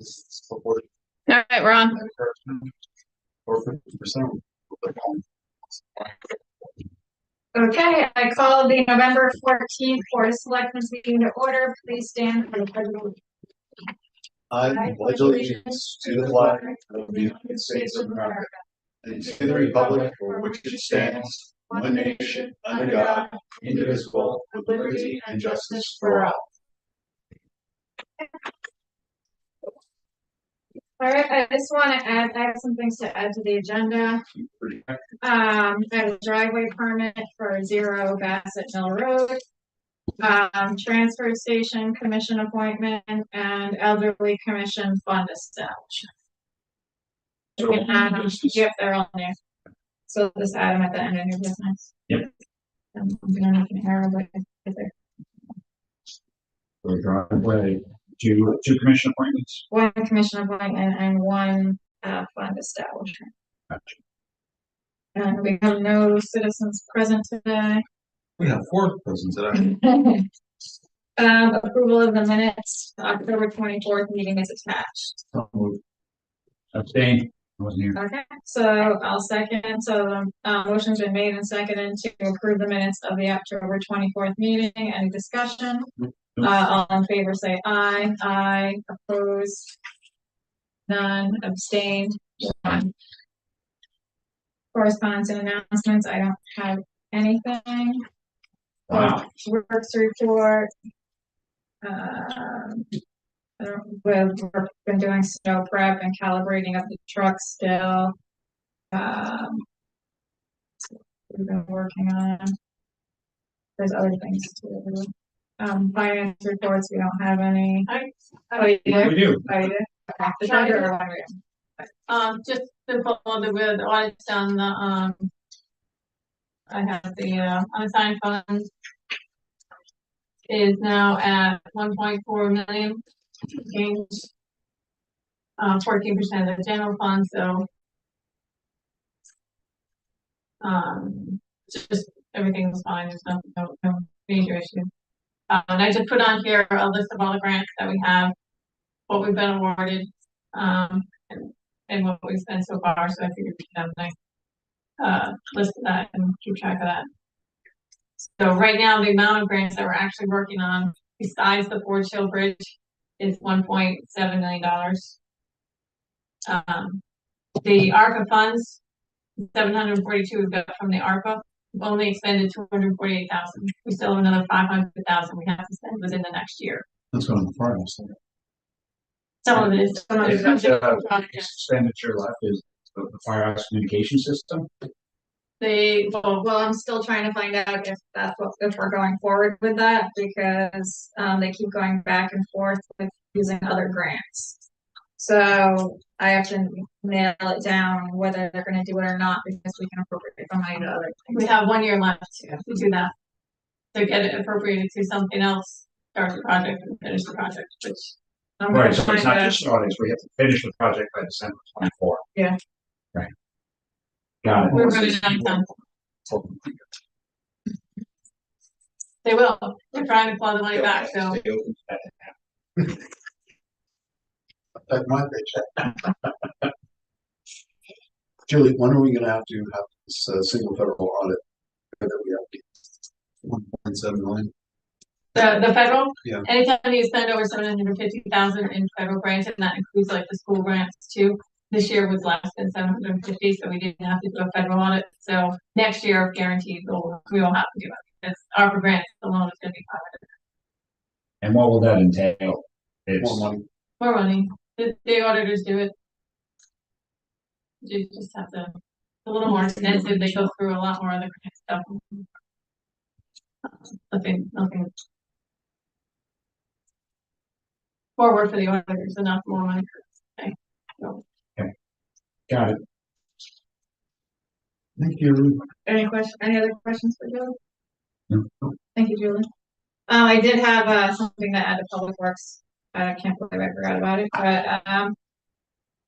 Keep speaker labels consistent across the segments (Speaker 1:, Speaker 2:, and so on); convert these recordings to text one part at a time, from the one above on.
Speaker 1: Support.
Speaker 2: All right, Ron.
Speaker 1: Or 50%.
Speaker 2: Okay, I call the November 14th Board of Selectmen meeting to order. Please stand for the pledge of allegiance.
Speaker 1: I pledge allegiance to the flag of the United States of America and to the republic for which it stands, one nation, under God, indivisible, with liberty and justice for all.
Speaker 2: All right, I just want to add, I have some things to add to the agenda. I have a driveway permit for 0 Bassett Mill Road, transfer station commission appointment, and elderly commission fund establishment. You can add them. Yep, they're all new. So just add them at the end of your business.
Speaker 1: Yep.
Speaker 2: I'm gonna make an error, but
Speaker 1: So driveway, two commission appointments.
Speaker 2: 1 commission appointment and 1 fund establishment.
Speaker 1: Gotcha.
Speaker 2: And we have no citizens present today.
Speaker 1: We have 4 presents today.
Speaker 2: Approval of the minutes, October 24th meeting is attached.
Speaker 1: Abstain. I wasn't here.
Speaker 2: Okay, so I'll second. So motion's been made and seconded to approve the minutes of the October 24th meeting. Any discussion? All in favor say aye. Aye. Opposed? None. Abstained? 1. Correspondence and announcements. I don't have anything.
Speaker 1: Wow.
Speaker 2: Works report. We've been doing snow prep and calibrating of the truck still. We've been working on. There's other things too. Finance reports, we don't have any. Oh, you do?
Speaker 1: We do.
Speaker 2: Oh, you do? Okay. The treasurer or one of you?
Speaker 3: Just to follow the audits on the I have the unassigned funds is now at 1.4 million, change 14% of the general fund, so just everything's fine. There's no major issue. And I just put on here a list of all the grants that we have, what we've been awarded, and what we've spent so far. So I figured we should have a nice list of that and keep track of that. So right now, the amount of grants that we're actually working on, besides the Ford Hill Bridge, is $1.7 million. The ARPA funds, 742 we've got from the ARPA. We've only expended 248,000. We still have another 500,000 we have to spend within the next year.
Speaker 1: Let's go on the firehouse.
Speaker 3: Some of it is. Some of it is
Speaker 1: Expenditure left is the firehouse communication system.
Speaker 2: Well, I'm still trying to find out if we're going forward with that, because they keep going back and forth with using other grants. So I have to nail it down whether they're going to do it or not, because we can appropriate the money to other things.
Speaker 3: We have 1 year left to do that, to get it appropriated to something else, start the project and finish the project. Which
Speaker 1: Right, so it's not just audits. We have to finish the project by December 24.
Speaker 2: Yeah.
Speaker 1: Right. Got it.
Speaker 3: we're running out of time. They will. We're trying to claw the money back. So
Speaker 1: That's my paycheck. Julie, when are we going to have this single federal audit that we have? 1.7 million.
Speaker 3: the federal,
Speaker 1: Yeah.
Speaker 3: anytime you spend over 750,000 in federal grants, and that includes like the school grants too. This year was less than 750, so we didn't have to do a federal audit. So next year, guaranteed, we will have to do it because ARPA grants alone is going to be covered.
Speaker 1: And what will that entail? More money.
Speaker 3: More money. The auditors do it. You just have to. A little more extensive. They go through a lot more other stuff. Nothing. More work for the auditors, enough more money. Okay. So.
Speaker 1: Okay. Got it. Thank you.
Speaker 2: Any other questions for Julie?
Speaker 1: No.
Speaker 2: Thank you, Julie. I did have something to add to Public Works. I can't believe I forgot about it, but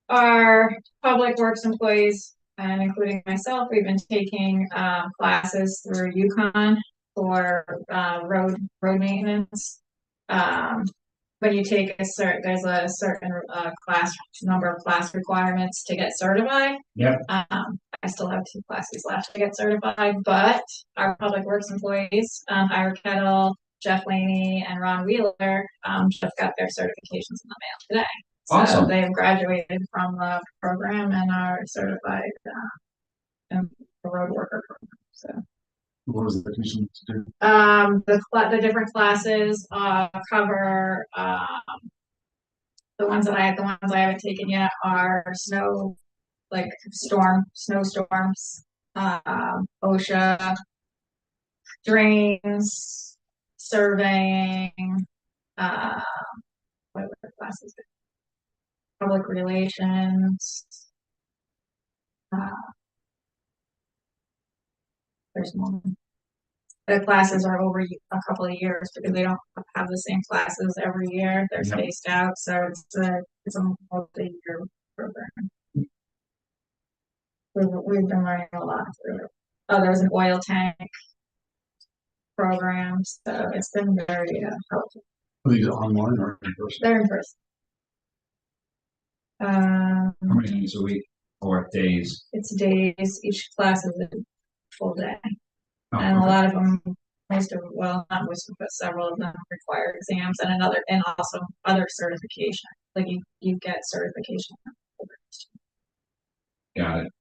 Speaker 2: our Public Works employees, and including myself, we've been taking classes through UConn for road maintenance. when you take there's a certain number of class requirements to get certified.
Speaker 1: Yep.
Speaker 2: I still have 2 classes left to get certified, but our public works employees, Ira Kettle, Jeff Laney, and Ron Wheeler, just got their certifications in the mail today. So
Speaker 1: Awesome.
Speaker 2: they have graduated from the program and are certified in the road worker program. So.
Speaker 1: What was the commission to do?
Speaker 2: The different classes cover the ones I haven't taken yet are snowstorms, OSHA, drains, surveying, what other classes? Public relations. There's more. The classes are over a couple of years because they don't have the same classes every year. They're spaced out, so it's a multi-year program. We've been learning a lot through it. Oh, there's an oil tank program, so it's been very helpful.
Speaker 1: Are these online or in person?
Speaker 2: They're in person.
Speaker 1: How many days a week or days?
Speaker 2: It's days. Each class is a full day.
Speaker 1: Oh,
Speaker 2: And
Speaker 1: okay.
Speaker 2: a lot of them, not most of them, but several of them require exams and also other certification. Like you get certification.
Speaker 1: Got it.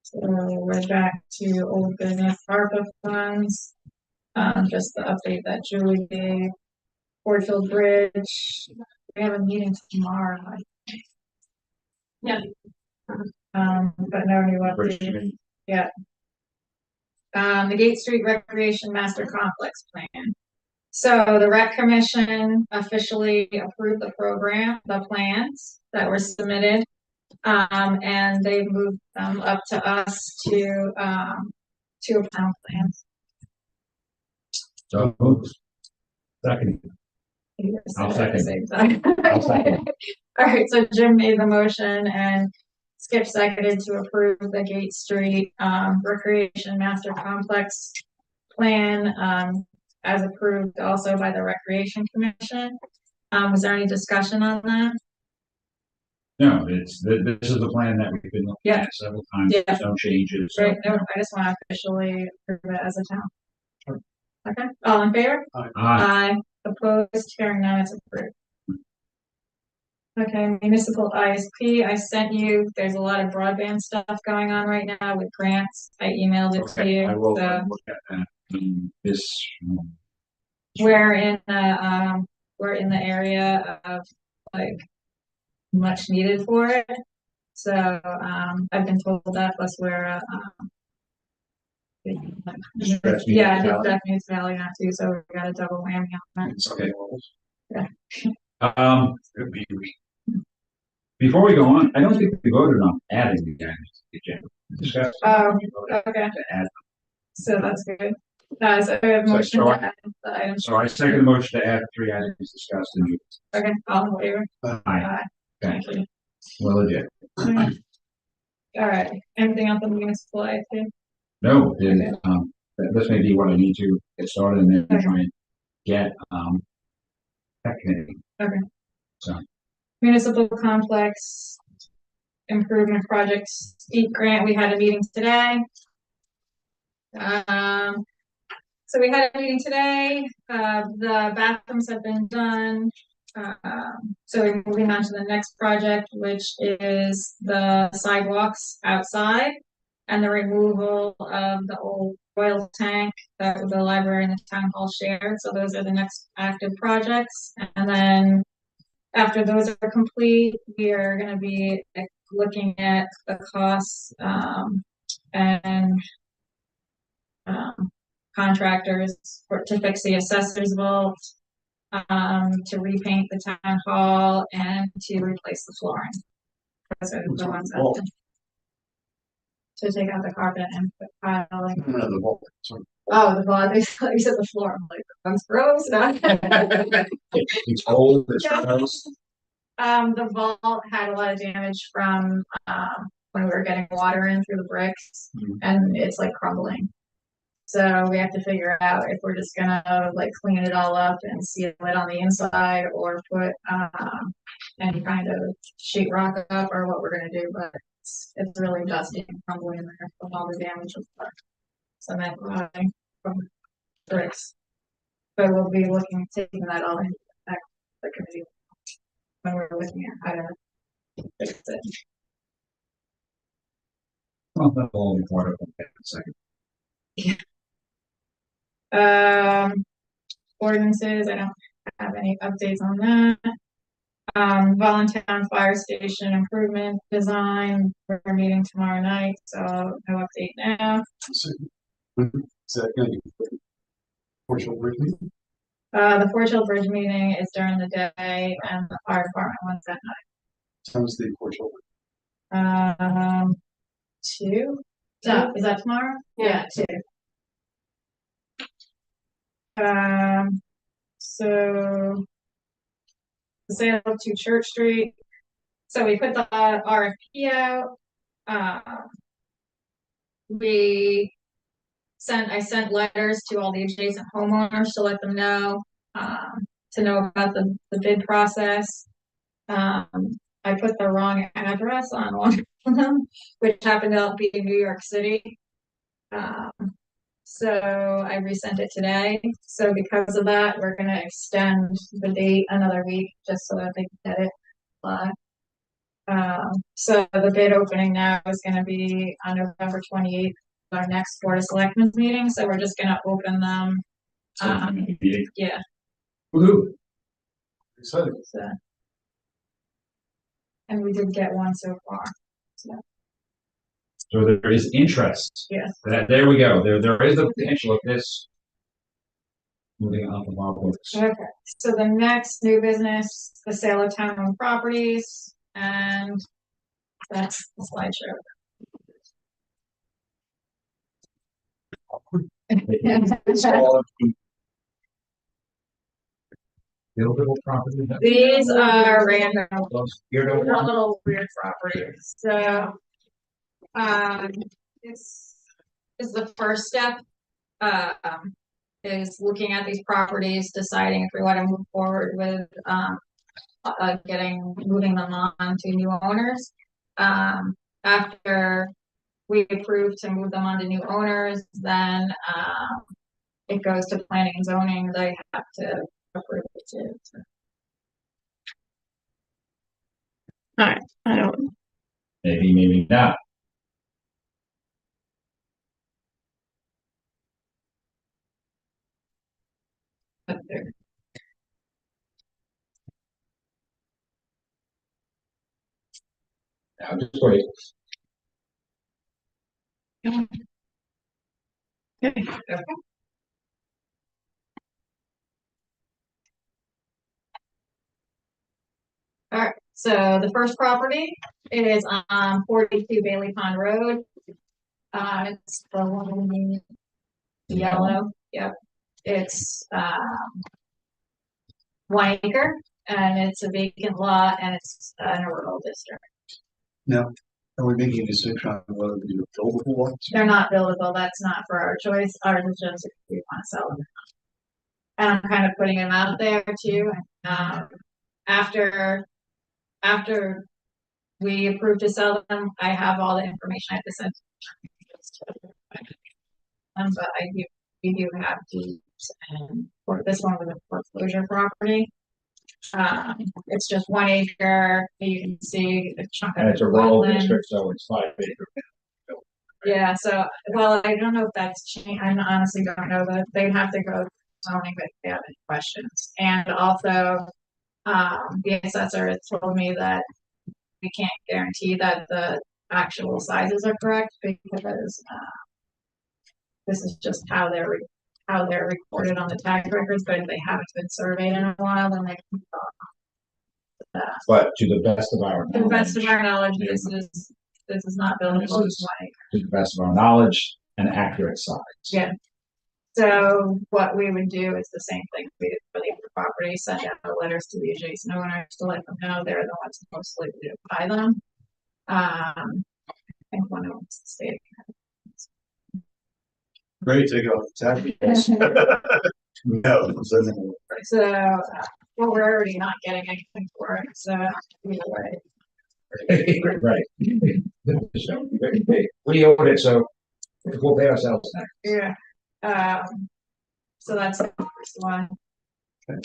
Speaker 2: So we're back to old business ARPA funds. Just the update that Julie gave. Fordfield Bridge. We have a meeting tomorrow.
Speaker 3: Yeah.
Speaker 2: But no new update. Yeah. The Gate Street Recreation Master Complex Plan. So the Rec Commission officially approved the plans that were submitted. And they moved them up to us to approve plans.
Speaker 1: So, second. I'll second.
Speaker 2: I'll second. All right, so Jim made the motion and Skip seconded to approve the Gate Street Recreation Master Complex Plan as approved also by the Recreation Commission. Was there any discussion on that?
Speaker 1: No, this is the plan that we've been looking at several times.
Speaker 2: Yeah.
Speaker 1: There's no changes.
Speaker 2: Right. No, I just want to officially approve it as a town. Sure. Okay. All in favor?
Speaker 1: Aye.
Speaker 2: Aye. Opposed? Hearing none, it's approved. Okay, municipal ISP, I sent you, there's a lot of broadband stuff going on right now with grants. I emailed it to you.
Speaker 1: I will
Speaker 2: So
Speaker 1: look at that.
Speaker 2: we're in the area of like much needed for it. So I've been told that, plus we're Jeff Valley not too, so we got a double whammy on that.
Speaker 1: Okay.
Speaker 2: Yeah.
Speaker 1: Before we go on, I don't think we voted on adding the items to the agenda. Discuss.
Speaker 2: Oh, okay.
Speaker 1: To add.
Speaker 2: So that's good. So we have motion to add the items.
Speaker 1: So I second the motion to add 3 items discussed in the.
Speaker 2: Okay, all in favor?
Speaker 1: Aye.
Speaker 2: Thank you.
Speaker 1: Well, it did.
Speaker 2: All right, anything else on the municipal ISP?
Speaker 1: No, then, this may be what I need to get started and then try and get, that committee.
Speaker 2: Okay.
Speaker 1: So.
Speaker 2: Municipal complex improvement projects, steep grant, we had a meeting today. So we had a meeting today, the bathrooms have been done. So we're moving on to the next project, which is the sidewalks outside and the removal of the old oil tank that the library and the town hall shared. So those are the next active projects. And then after those are complete, we are going to be looking at the costs and contractors to fix the assessor's vault, to repaint the town hall, and to replace the flooring. Those are the ones that to take out the carpet and put tiling.
Speaker 1: The vault.
Speaker 2: Oh, the vault. You said the floor. I'm like, the one's gross.
Speaker 1: It's old. It's gross.
Speaker 2: The vault had a lot of damage from when we were getting water in through the bricks, and it's like crumbling. So we have to figure out if we're just gonna like clean it all up and seal it on the inside or put, any kind of sheetrock up or what we're gonna do, but it's really dusty and crumbling in there from all the damage of the cement from bricks. But we'll be looking, taking that all into the committee when we're looking at how to fix it.
Speaker 1: Well, that'll all be part of it in a second.
Speaker 2: Ordinances, I don't have any updates on that. Voluntown Fire Station Improvement Design, we're meeting tomorrow night, so no update now.
Speaker 1: Is that gonna be Portugal Bridge meeting?
Speaker 2: The Fort Hill Bridge meeting is during the day and the fire department one's at
Speaker 1: Sounds the Portugal.
Speaker 2: night. 2? Is that tomorrow?
Speaker 3: Yeah.
Speaker 2: 2. So the sale of 2 Church Street. So we put the RFP out. I sent letters to all the adjacent homeowners to let them know, to know about the bid process. I put the wrong address on one of them, which happened to be in New York City. So I resent it today. So because of that, we're gonna extend the date another week just so that they can get it live. So the bid opening now is gonna be on November 28th, our next Board of Selectmen's meeting. So we're just gonna open them.
Speaker 1: Meeting.
Speaker 2: Yeah.
Speaker 1: Woohoo! Excited.
Speaker 2: So, and we did get one so far.
Speaker 4: So there is interest.
Speaker 2: Yes.
Speaker 4: There we go. There is the potential of this moving off of our books.
Speaker 2: Okay. So the next new business, the sale of town-owned properties, and that's the slideshow.
Speaker 4: Buildable property.
Speaker 2: These are random,
Speaker 4: You're the one.
Speaker 2: little weird properties. So, this is the first step. Is looking at these properties, deciding if we want to move forward with moving them on to new owners. After we approve to move them on to new owners, then it goes to planning and zoning. They have to approve it too. So. All right, I don't.
Speaker 4: Maybe not. Now just wait.
Speaker 2: Okay. All right, so the first property is on 42 Bailey Pond Road. It's the one yellow. Yep, it's 1 acre, and it's a vacant lot, and it's in a rural district.
Speaker 1: Now, are we making a decision on whether to do buildable ones?
Speaker 2: They're not buildable. That's not for our choice. Ours is just if we want to sell them. And I'm kind of putting them out there too. After we approve to sell them, I have all the information I have to send. But we do have deeds, and for this one with a foreclosure property. It's just 1 acre. You can see a chunk of
Speaker 4: And it's a rural
Speaker 2: wetland.
Speaker 4: district, so it's 5 acre.
Speaker 2: Yeah, so, well, I don't know if that's changed. I honestly don't know that. They'd have to go zoning if they have any questions. And also, the assessor has told me that we can't guarantee that the actual sizes are correct because this is just how they're recorded on the tax records. But if they haven't been surveyed in a while, then they can.
Speaker 4: But to the best of our
Speaker 2: To the best of our knowledge, this is not buildable. It's 1 acre.
Speaker 4: to the best of our knowledge, an accurate size.
Speaker 2: Yeah. So what we would do is the same thing we did for the other property, send out letters to the adjacent owners to let them know they're the ones most likely to buy them. I think one of them is the state.
Speaker 1: Ready to go. Exactly. No,
Speaker 2: So, well, we're already not getting anything for it, so either way.
Speaker 4: Right. We own it, so we'll pay ourselves next.
Speaker 2: Yeah. So that's the first one.
Speaker 1: Okay.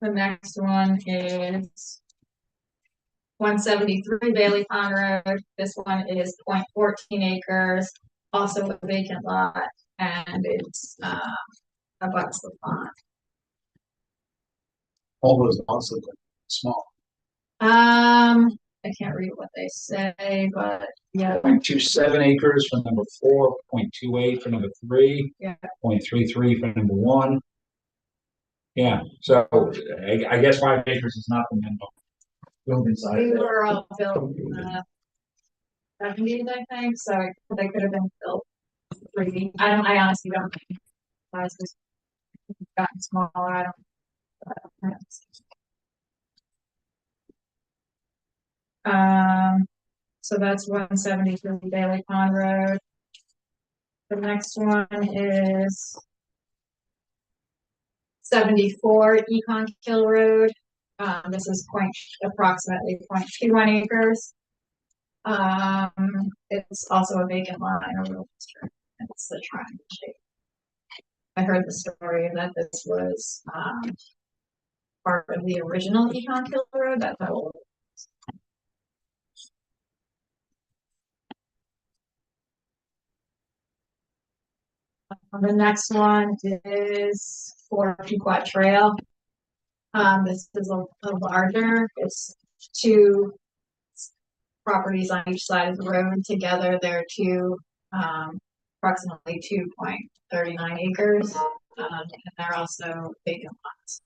Speaker 2: The next one is 173 Bailey Pond Road. This one is 0.14 acres, also a vacant lot, and it's abuts the pond.
Speaker 1: all those also small.
Speaker 2: I can't read what they say, but yeah.
Speaker 4: 0.27 acres for number 4, 0.28 for number 3,
Speaker 2: Yeah.
Speaker 4: 0.33 for number 1. Yeah, so I guess 5 acres is not the minimum. Building size.
Speaker 2: These were all built in the 70s, I think, so they could have been built pretty. I honestly don't think size has gotten smaller. I don't. So that's 173 Bailey Pond Road. The next one is 74 Econ Kill Road. This is approximately 0.21 acres. It's also a vacant lot in a rural district. It's the triangle shape. I heard the story that this was part of the original Econ Kill Road. That's how old. The next one is for Pequot Trail. This is a larger, it's 2 properties on each side of the road. Together, they're approximately 2.39 acres. And they're also vacant lots.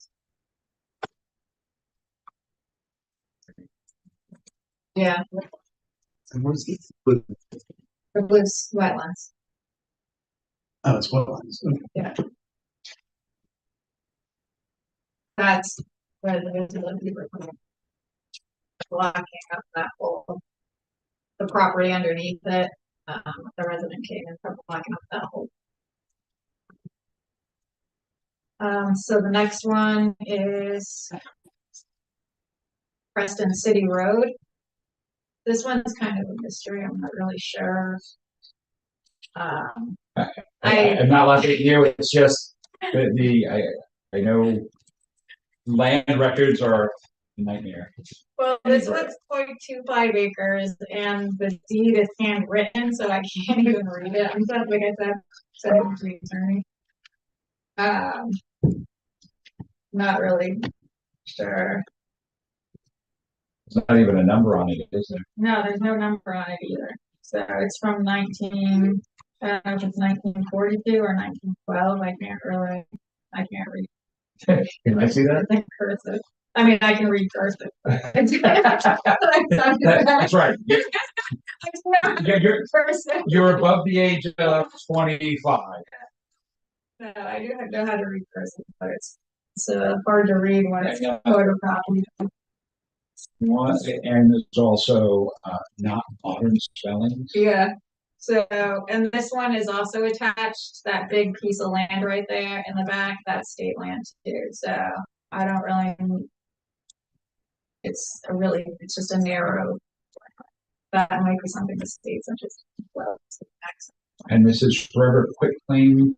Speaker 2: Yeah,
Speaker 1: And where's the
Speaker 2: it was wetlands.
Speaker 1: Oh, it's wetlands.
Speaker 2: Yeah. That's where the visibility were blocking up that whole, the property underneath it. The resident came in from blocking up that whole. So the next one is Preston City Road. This one's kind of a mystery. I'm not really sure.
Speaker 4: I'm not laughing at you. It's just I know land records are a nightmare.
Speaker 2: Well, this one's 0.25 acres, and the deed is handwritten, so I can't even read it. I'm sorry, like I said, sending to the attorney. Not really sure.
Speaker 4: There's not even a number on it, is there?
Speaker 2: No, there's no number on it either. So it's from I don't know if it's 1942 or 1912. I can't read.
Speaker 4: Can I see that?
Speaker 2: Cursive. I mean, I can read cursive.
Speaker 4: That's right. You're above the age of 25.
Speaker 2: No, I do know how to read cursive, but it's hard to read when it's
Speaker 4: Yeah.
Speaker 2: photocopied.
Speaker 4: And there's also not modern spelling.
Speaker 2: Yeah. So, and this one is also attached, that big piece of land right there in the back, that's state land too. So I don't really, it's just a narrow, that might be something the state's interested in. Well,
Speaker 4: and this is forever quit claim,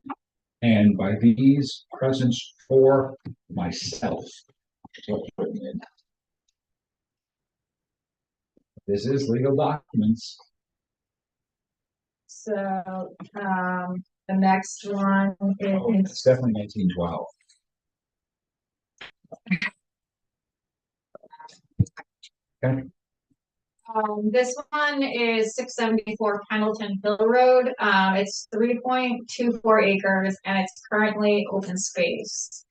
Speaker 4: and by these presents for myself. This is legal documents.
Speaker 2: So, the next one
Speaker 4: It's
Speaker 2: is,
Speaker 4: definitely 1912. Okay.
Speaker 2: this one is 674 Pendleton Hill Road. It's 3.24 acres and it's currently open space.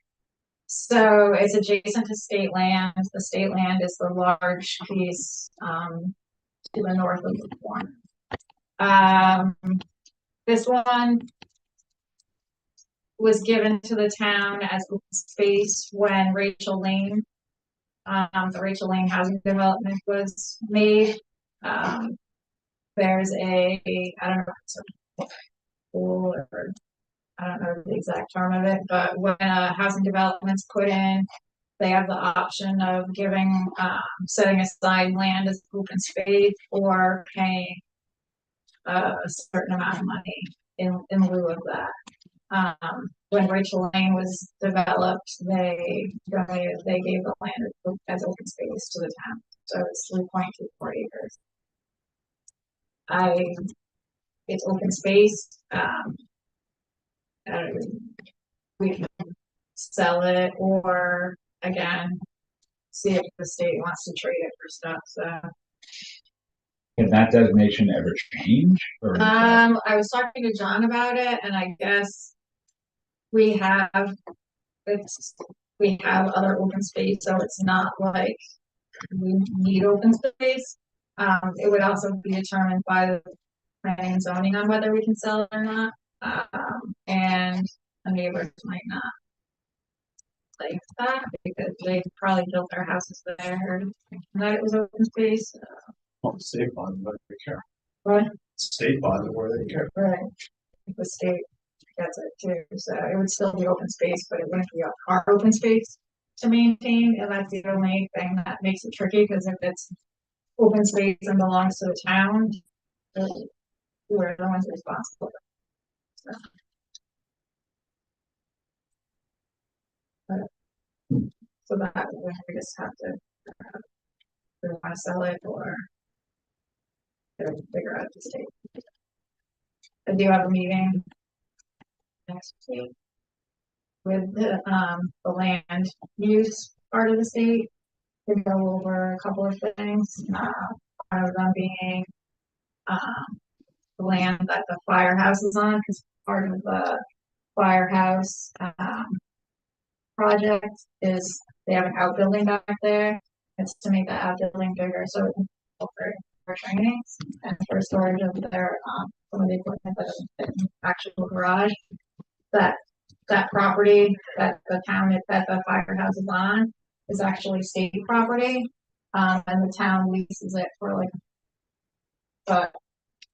Speaker 2: So it's adjacent to state land. The state land is the large piece, to the north of the corner. This one was given to the town as open space when Rachel Lane, the Rachel Lane housing development was made. There's I don't know, pool, or I don't know the exact term of it, but when a housing development's put in, they have the option of giving, setting aside land as open space or paying a certain amount of money in lieu of that. When Rachel Lane was developed, they gave the land as open space to the town, so it's 3.24 acres. It's open space, we can sell it, or again, see if the state wants to trade it for stuff, so.
Speaker 4: Can that designation ever change? Or is that-
Speaker 2: I was talking to John about it, and I guess we have other open space, so it's not like we need open space. It would also be determined by the planning and zoning on whether we can sell it or not. And the neighbors might not like that because they probably built their houses there and that it was open space.
Speaker 1: Well, the state bond, but they care.
Speaker 2: But
Speaker 1: State bond, where they care.
Speaker 2: right, the state gets it too, so it would still be open space, but it wouldn't be our open space to maintain, and that's the only thing that makes it tricky, because if it's open space and belongs to the town, we're the ones responsible. So. So that we just have to we want to sell it or figure out the state. I do have a meeting next week with the land use part of the state to go over a couple of things. One of them being the land that the firehouse is on, because part of the firehouse project is they have an outbuilding back there. It's to make that outbuilding bigger, so it can for trainings and for storage of their some of the equipment that is in the actual garage. That property that the town that the firehouse is on is actually state property, and the town leases it for like. But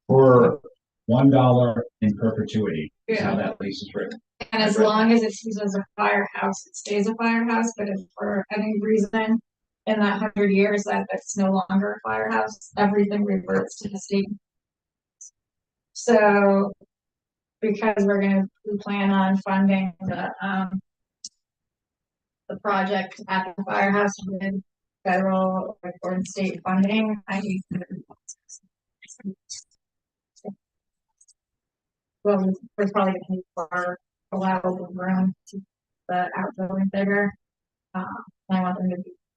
Speaker 4: For $1 in perpetuity, is how
Speaker 2: Yeah.
Speaker 4: that lease is written.
Speaker 2: and as long as it's used as a firehouse, it stays a firehouse. But if for any reason in that 100 years that it's no longer a firehouse, everything reverts to the state. So, because we plan on funding the project at the firehouse with federal or state funding, I need to. Well, we're probably gonna need for allowable room to the outbuilding bigger. I want them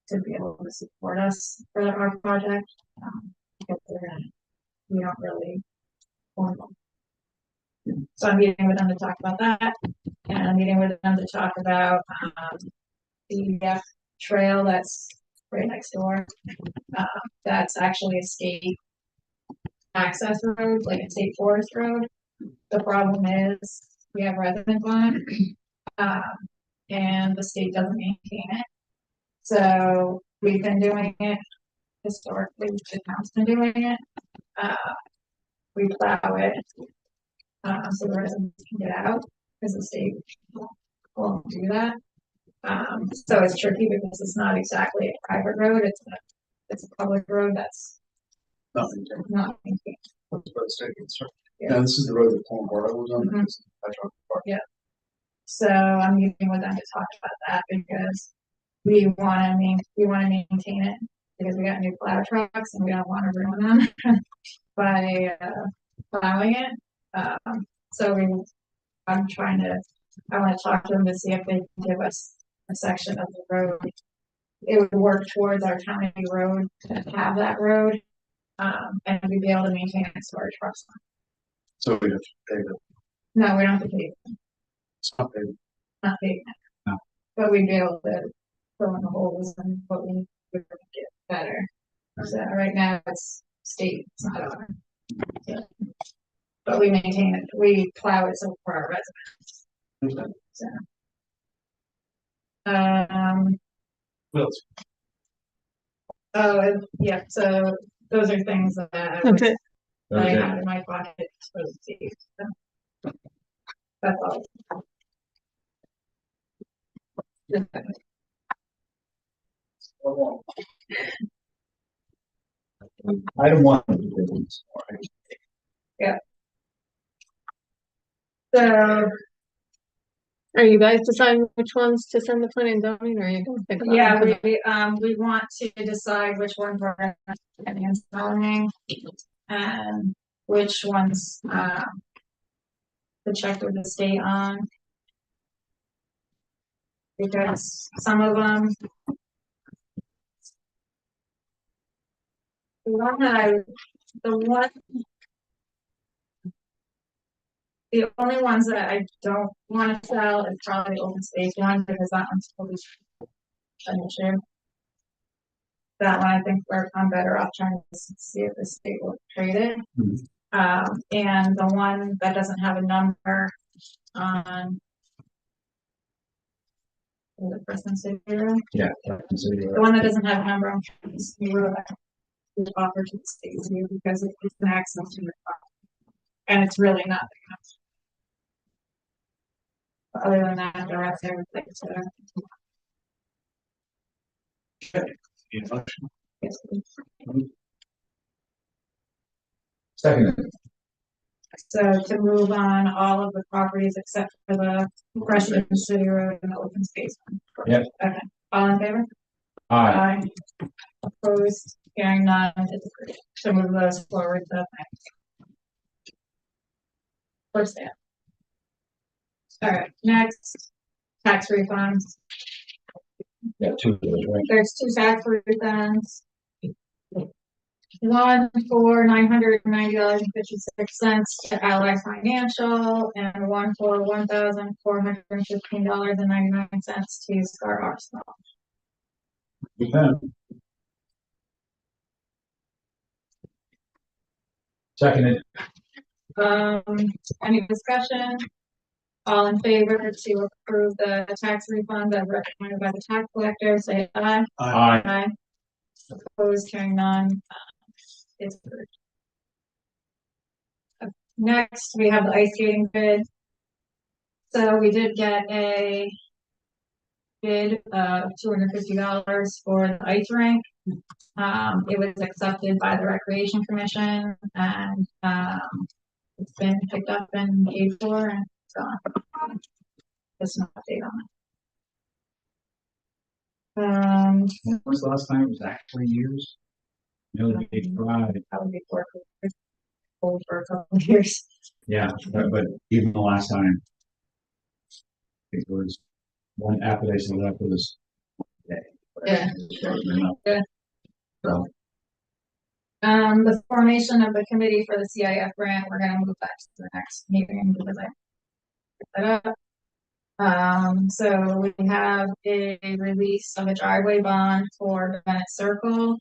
Speaker 2: to be able to support us for our project. Because we don't really want them. So I'm meeting with them to talk about that, and I'm meeting with them to talk about the trail that's right next door. That's actually a state access road, like a state forest road. The problem is we have residents on it, and the state doesn't maintain it. So we've been doing it historically. The town's been doing it. We plow it, so the residents can get out because the state won't do that. So it's tricky because it's not exactly a private road. It's a public road that's
Speaker 1: Nothing.
Speaker 2: not maintained.
Speaker 1: That's what the state concern.
Speaker 2: Yeah.
Speaker 1: Yeah, this is the road that Paul Barlow was on.
Speaker 2: Mhm.
Speaker 1: This is Petrol Park.
Speaker 2: So I'm meeting with them to talk about that because we want to maintain it because we got new plow trucks and we don't want to ruin them by plowing it. So I want to talk to them to see if they can give us a section of the road. It would work towards our county road to have that road, and we'd be able to maintain it so our trucks.
Speaker 1: So we have to pay the,
Speaker 2: No, we don't have to pay,
Speaker 1: it's not paid.
Speaker 2: not pay,
Speaker 4: No.
Speaker 2: but we'd be able to fill in the holes and what we would get better. So right now it's state, it's not our. So, but we maintain it, we plow it so for our residents.
Speaker 1: Okay.
Speaker 2: So.
Speaker 1: Well, it's-
Speaker 2: Oh, yeah, so those are things that I
Speaker 3: Okay.
Speaker 2: that I
Speaker 4: Okay.
Speaker 2: have in my pocket. So to see. So, That's all.
Speaker 4: Item one.
Speaker 2: So,
Speaker 5: Are you guys deciding which ones to send the planning and zoning, or are you gonna think about
Speaker 2: yeah,
Speaker 5: it?
Speaker 2: we want to decide which ones we're gonna get in zoning and which ones, to check with the state on. Because some of them. The one that I, the one. The only ones that I don't wanna sell is probably the open space one, because that one's totally an issue. That one, I think I'm better off trying to see if the state will trade it. And the one that doesn't have a number on. The person city room,
Speaker 4: Yeah.
Speaker 2: the one that doesn't have a number on. Offer to the state too, because it's an access to the property. And it's really not big enough. Other than that, the rest I would like to. Yes, please.
Speaker 4: Second.
Speaker 2: So to move on all of the properties except for the Preston City Road and the open space one.
Speaker 4: Yep.
Speaker 2: Okay, all in favor?
Speaker 4: Aye.
Speaker 2: Opposed, hearing none, it's agreed to move those forward to. First step. All right, next, tax refunds.
Speaker 4: Yeah, two of those, right?
Speaker 2: There's two tax refunds. One for $990.56 to Ally Financial, and one for $1,415.99 to Scar Arsenal.
Speaker 4: Okay. Seconded.
Speaker 2: Any discussion? All in favor to approve the tax refund as recommended by the tax collector, say aye.
Speaker 4: Aye.
Speaker 2: Aye. Opposed, hearing none. It's approved. Next, we have the ice skating bid. So we did get a bid of $250 for the ice rink. It was accepted by the Recreation Commission, and it's been picked up and paid for, and so just an update on it.
Speaker 4: When was the last time it was actually used? No, they tried.
Speaker 2: Probably before old for a couple of years.
Speaker 4: Yeah, but even the last time, it was one after they said that was.
Speaker 2: Yeah.
Speaker 4: Yeah. So,
Speaker 2: The formation of the committee for the CIF grant, we're gonna move that to the next meeting because I picked that up. So we have a release of a driveway bond for Bennett Circle.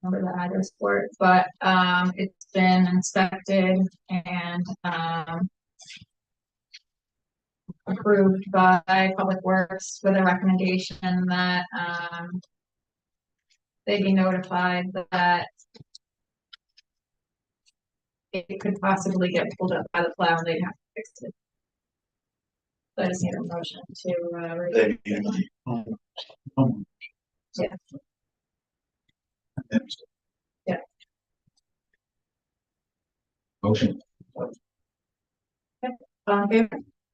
Speaker 2: Remember the address for it, but it's been inspected and approved by Public Works with a recommendation that they be notified that it could possibly get pulled up by the plow and they'd have to fix it. So I just need a motion to Yeah.
Speaker 4: motion.
Speaker 2: favor?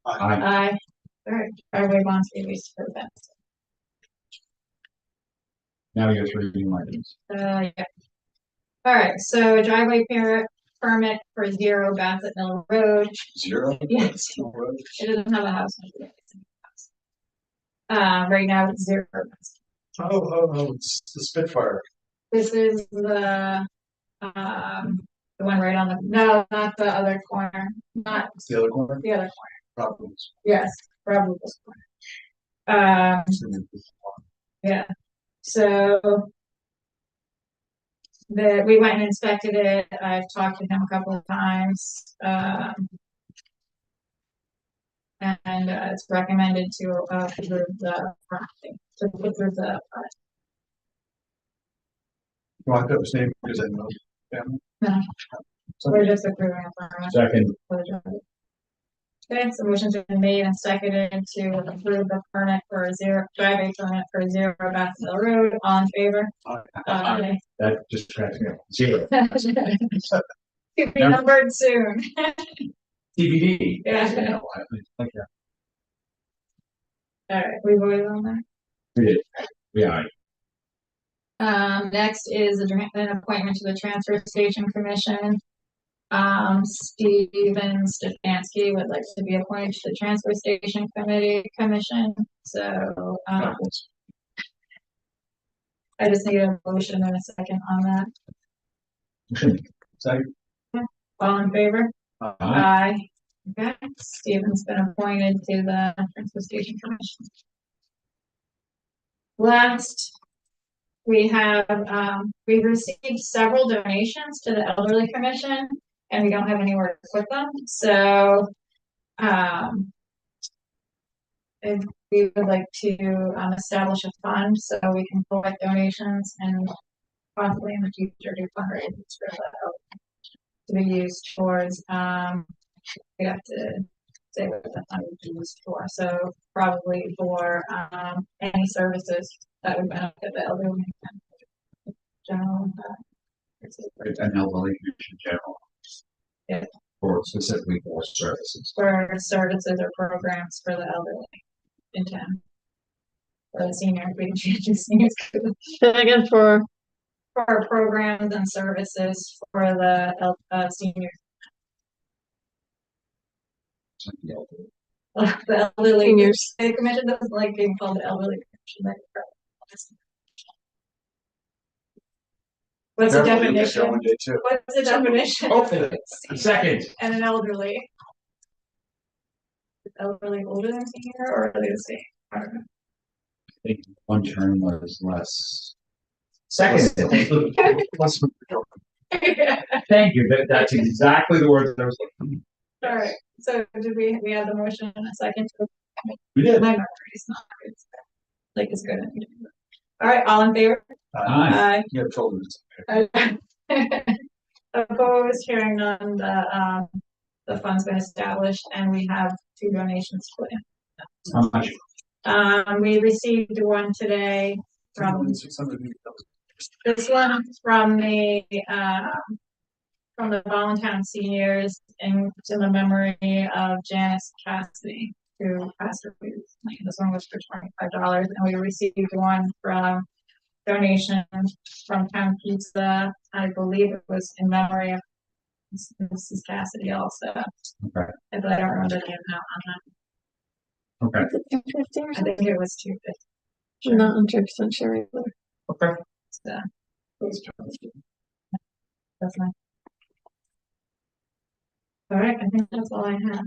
Speaker 4: Aye.
Speaker 2: Aye. All right, driveway bonds released for that.
Speaker 4: Now you're three new items.
Speaker 2: Yeah. All right, so driveway permit for 0 Bassett Mill Road.
Speaker 1: Zero?
Speaker 2: Yes. It doesn't have a house. Right now it's 0.
Speaker 1: Oh, it's the Spitfire.
Speaker 2: This is the one right on the, no, not the other corner, not
Speaker 1: It's the other corner?
Speaker 2: the other corner.
Speaker 1: Probably.
Speaker 2: Yes, probably this corner. Yeah, so we went and inspected it. I've talked to him a couple of times. And it's recommended to approve the project, to approve the project.
Speaker 1: Want to abstain because I know.
Speaker 2: No. We're just approving a permit.
Speaker 4: Second,
Speaker 2: for the driveway. Okay, so motion's been made and seconded to approve the permit for a driveway permit for 0 Bath Hill Road. All in favor? Aye.
Speaker 4: that just cracks me up. Zero.
Speaker 2: To be numbered soon.
Speaker 4: TBD.
Speaker 2: Yeah.
Speaker 4: Like that.
Speaker 2: All right, we voted on that.
Speaker 4: We did. Yeah.
Speaker 2: Next is an appointment to the Transfer Station Commission. Steven Stefanski would like to be appointed to the Transfer Station Commission. So, I just need a motion and a second on that.
Speaker 1: Second.
Speaker 2: All in favor?
Speaker 4: Aye.
Speaker 2: Aye. Okay, Steven's been appointed to the Transfer Station Commission. Last, we have, we've received several donations to the Elderly Commission, and we don't have anywhere to put them, so, if we would like to, establish a fund so we can collect donations and possibly in the future do fundraisers for that to be used towards, we have to say what the fund would be used for, so probably for, any services that would benefit the elderly. General,
Speaker 4: An elderly commission general.
Speaker 2: Yeah.
Speaker 4: Or specifically for services.
Speaker 2: for services or programs for the elderly in town. For the senior, we can change the seniors
Speaker 5: Then again, for
Speaker 2: for programs and services for the senior,
Speaker 4: Something else.
Speaker 2: the elderly.
Speaker 5: seniors.
Speaker 2: The commission doesn't like being called the elderly commission. What's the
Speaker 1: Careful, you'll get there
Speaker 2: definition?
Speaker 1: one day too.
Speaker 2: What's the definition?
Speaker 4: Hopefully. Second.
Speaker 2: And an elderly. Is elderly older than senior, or are they the same? I don't know.
Speaker 4: I think one term was less. Second.
Speaker 1: Let's-
Speaker 4: Thank you. That's exactly the word that I was looking
Speaker 2: All right, so did we have the motion in a second?
Speaker 4: We did.
Speaker 2: My memory is not good. Like it's good. All right, all in favor?
Speaker 4: Aye.
Speaker 1: Yeah, told us.
Speaker 2: Aye. Opposed, hearing none, the fund's been established and we have 2 donations for it.
Speaker 4: How much?
Speaker 2: We received one today from,
Speaker 1: 600.
Speaker 2: this one from the Voluntown seniors and to the memory of Janice Cassidy, who passed away. This one was for $25, and we received one from donation from Town Pizza. I believe it was in memory of Mrs. Cassidy also.
Speaker 4: Okay.
Speaker 2: But I don't remember the amount on
Speaker 4: Okay.
Speaker 5: Is it 250 or
Speaker 2: that. I
Speaker 5: something?
Speaker 2: think it was 250.
Speaker 5: I'm not 100% sure either.
Speaker 4: Okay.
Speaker 2: So, that's fine. All right, I think that's all I have.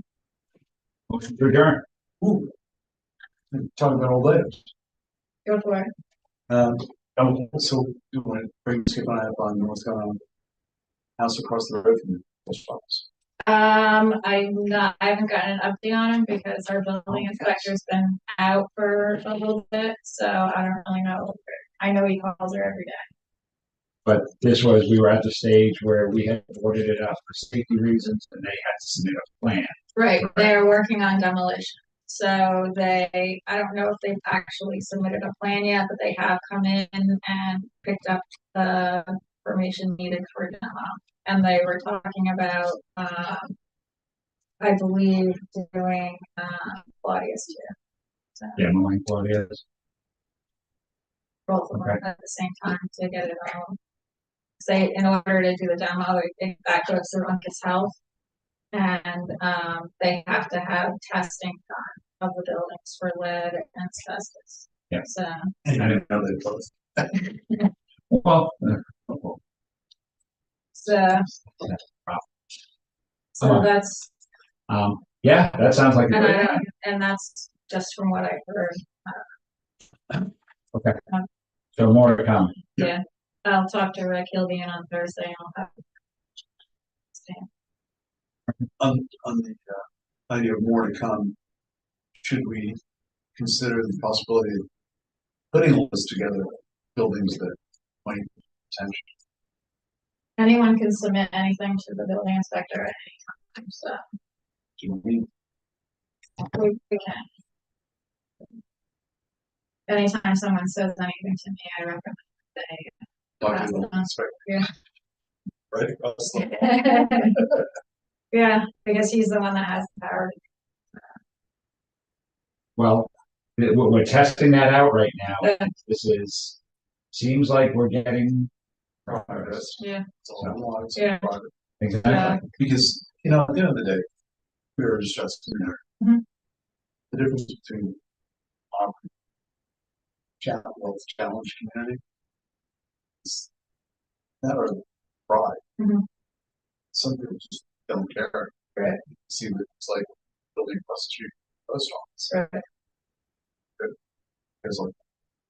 Speaker 4: Motion to adjourn.
Speaker 1: Ooh. Talking about old items.
Speaker 2: Go for it.
Speaker 1: So you want to bring Skip and I up on what's going on? House across the road from the post office.
Speaker 2: I haven't gotten an update on him because our building inspector's been out for a little bit, so I don't really know. I know he calls her every day.
Speaker 4: But this was, we were at the stage where we had ordered it up for safety reasons and they had to submit a plan.
Speaker 2: Right, they're working on demolition. So I don't know if they've actually submitted a plan yet, but they have come in and picked up the information needed for demo. And they were talking about, I believe, doing, Claudia's too. So
Speaker 4: Yeah, mine, Claudia's.
Speaker 2: both of them at the same time to get it all. Say, in order to do the demo, I think that goes to Rumpus Health. And, they have to have testing done of the buildings for lead and asbestos.
Speaker 4: Yeah.
Speaker 2: So,
Speaker 1: I didn't know they both.
Speaker 4: Well,
Speaker 2: so that's,
Speaker 4: yeah, that sounds like a
Speaker 2: and
Speaker 4: great plan.
Speaker 2: and that's just from what I've heard.
Speaker 4: Okay. So more to come.
Speaker 2: Yeah, I'll talk to Rick. He'll be in on Thursday and I'll have.
Speaker 1: On the idea of more to come, should we consider the possibility of putting a list together of buildings that might attention.
Speaker 2: Anyone can submit anything to the building inspector at any time, so
Speaker 1: Do we
Speaker 2: we can. Anytime someone says anything to me, I recommend they
Speaker 1: talk
Speaker 2: pass
Speaker 1: to
Speaker 2: it
Speaker 1: the
Speaker 2: on.
Speaker 1: inspector
Speaker 2: Yeah.
Speaker 1: right across the
Speaker 2: Yeah, because he's the one that has the power.
Speaker 4: Well, we're testing that out right now.
Speaker 2: Yeah.
Speaker 4: Seems like we're getting progress.
Speaker 2: Yeah.
Speaker 1: It's all logs,
Speaker 2: Yeah.
Speaker 1: private.
Speaker 4: Exactly.
Speaker 1: Because, you know, at the end of the day, we are just there.
Speaker 2: Mhm.
Speaker 1: The difference between our challenge community is not our pride.
Speaker 2: Mhm.
Speaker 1: Some people just don't care.
Speaker 2: Right.
Speaker 1: See what it's like building across the street, post office.
Speaker 2: Right.
Speaker 1: It's like,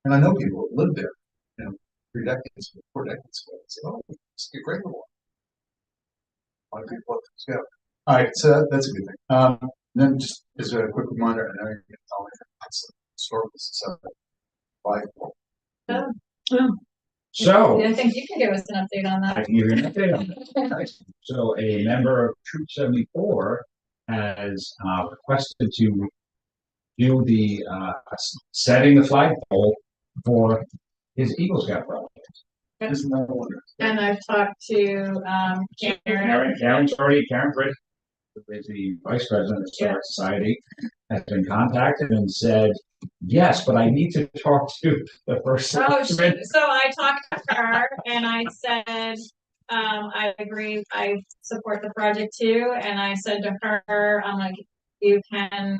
Speaker 1: and I know people that live there, you know, 3 decades, 4 decades ago. Say, oh, it's a great one. A lot of people put this together. All right, so that's a good thing. Then just is there a quick reminder? I know you're going to tell me that's the historical society.
Speaker 4: So
Speaker 2: I think you can give us an update on
Speaker 4: I
Speaker 2: that.
Speaker 4: can give you an update on that. So a member of Troop 74 has requested to do the setting the flagpole for his Eagle Scout project.
Speaker 1: Isn't that wonderful?
Speaker 2: And I've talked to Karen.
Speaker 4: Karen Britt, who is the vice president of the Historic Society, has been contacted and said, yes, but I need to talk to the first.
Speaker 2: So
Speaker 4: selectman."
Speaker 2: I talked to her and I said, I agree, I support the project too. And I said to her, I'm like, you can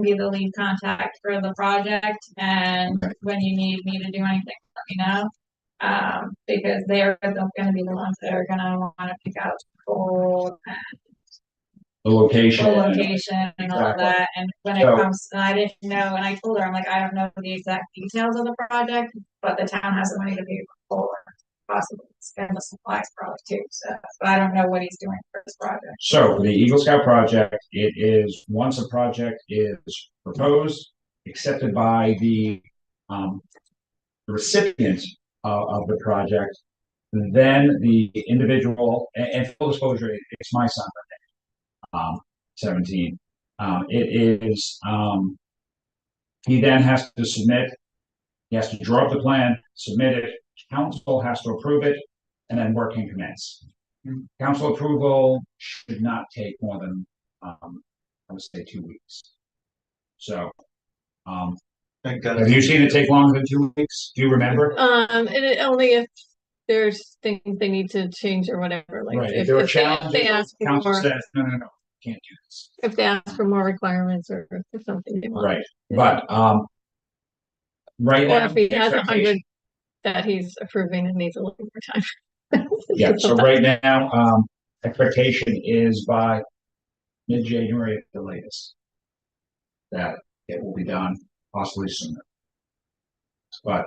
Speaker 2: be the lead contact for the project. And when you need me to do anything, let me know. Because they're going to be the ones that are going to want to pick out
Speaker 4: The location.
Speaker 2: and all
Speaker 4: Exactly.
Speaker 2: that. And when it
Speaker 4: So-
Speaker 2: comes, and I didn't know, and I told her, I'm like, I don't know the exact details of the project, but the town has the money to pay for possibly spend the supplies probably too. So, but I don't know what he's doing for this project.
Speaker 4: So for the Eagle Scout project, it is, once a project is proposed, accepted by the recipient of the project, then the individual, and full disclosure, it's my son, 17. It is, he then has to submit, he has to draw up the plan, submit it, council has to approve it, and then work can commence. Council approval should not take more than, I would say 2 weeks. So,
Speaker 1: Thank God.
Speaker 4: have you seen it take longer than 2 weeks? Do you remember?
Speaker 5: And only if there's things they need to change or whatever, like
Speaker 4: Right,
Speaker 5: if
Speaker 4: there are
Speaker 5: if
Speaker 4: challenges,
Speaker 5: they ask for
Speaker 4: council
Speaker 5: more,
Speaker 4: says, no, can't do this.
Speaker 5: if they ask for more requirements or if something they want.
Speaker 4: Right, but, right
Speaker 5: Or
Speaker 4: now.
Speaker 5: if he has 100
Speaker 4: expectation-
Speaker 5: that he's approving and needs a little more time.
Speaker 4: Yeah, so right now, expectation is by mid-January at the latest. That it will be done, possibly sooner. But.